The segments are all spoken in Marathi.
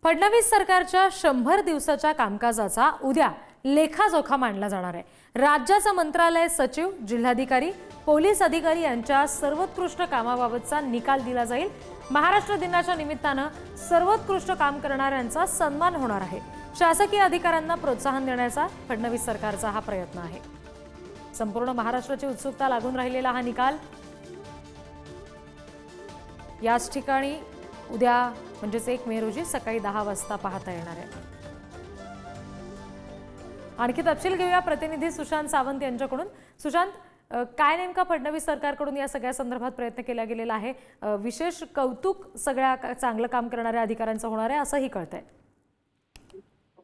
फडणवीस सरकारच्या 100 दिवसाच्या कामकाजाचा उद्या लेखाजोखा मांडला जाणार आहे। राज्याचा मंत्रालय सचिव, जिल्हाधिकारी, पोलीस अधिकारी यांच्या सर्वोत्कृष्ट कामाबाबतचा निकाल दिला जाईल। महाराष्ट्र दिनाच्या निमित्ताने सर्वोत्कृष्ट काम करणाऱ्यांचा सन्मान होणार आहे। शासकीय अधिकाऱ्यांना प्रोत्साहन देण्याचा फडणवीस सरकारचा हा प्रयत्न आहे। संपूर्ण महाराष्ट्राची उत्सुकता लागून राहिलेला हा निकाल याच ठिकाणी उद्या म्हणजेच 1 मे रोजी सकाळी 10 वाजता पाहता येणार आहे। आणखी तपशील घेऊया प्रतिनिधी सुशांत सावंत यांच्याकडून। सुशांत, काय नेमका फडणवीस सरकारकडून या सगळ्या संदर्भात प्रयत्न केला गेलेला आहे? विशेष कौतुक सगळ्या चांगलं काम करणाऱ्या अधिकाऱ्यांचं होणार आहे असंही कळतंय।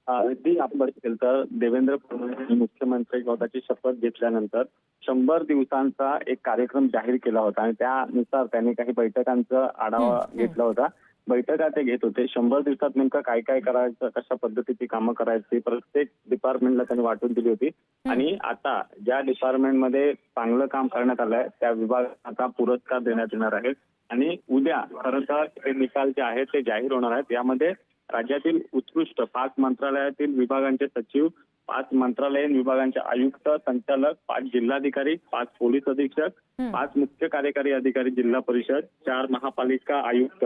अगदी आपण बघितलं तर देवेंद्र फडणवीस मुख्यमंत्री पदाची शपथ घेतल्यानंतर 100 दिवसांचा एक कार्यक्रम जाहीर केला होता आणि त्यानुसार त्यांनी काही बैठकांचा आढावा घेतला होता। बैठका ते घेत होते। 100 दिवसात नेमकं काय काय करायचं, कशा पद्धतीची कामं करायची, प्रत्येक डिपार्टमेंटला त्यांनी वाटून दिली होती। आणि आता ज्या डिपार्टमेंटमध्ये चांगलं काम करण्यात आलंय त्या विभागाला आता पुरस्कार देण्यात येणार आहे। आणि उद्या खरं तर हे निकाल जे आहेत ते जाहीर होणार आहेत। यामध्ये राज्यातील उत्कृष्ट 5 मंत्रालयातील विभागांचे सचिव, 5 मंत्रालयीन विभागांचे आयुक्त, संचालक, 5 जिल्हाधिकारी, 5 पोलीस अधीक्षक, 5 मुख्य कार्यकारी अधिकारी जिल्हा परिषद, 4 महापालिका आयुक्त,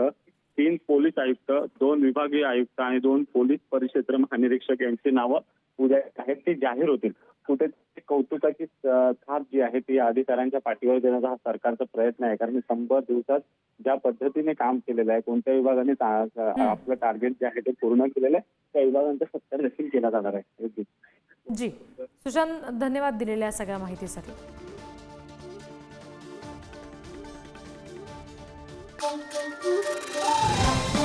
3 पोलीस आयुक्त, 2 विभागीय आयुक्त आणि 2 पोलीस परिक्षेत्र महानिरीक्षक यांची नावं उद्या आहेत ती जाहीर होतील। कुठे कौतुकाची थाप जी आहे ती अधिकाऱ्यांच्या पाठीवर देण्याचा हा सरकारचा प्रयत्न आहे। कारण 100 दिवसात ज्या पद्धतीने काम केलेलं आहे, कोणत्या विभागाने आपलं टार्गेट जे आहे ते पूर्ण केलेलं आहे, त्या विभागांचा सत्कार देखील केला जाणार आहे। जी सुशांत, धन्यवाद दिलेल्या सगळ्या माहितीसाठी। Thank you.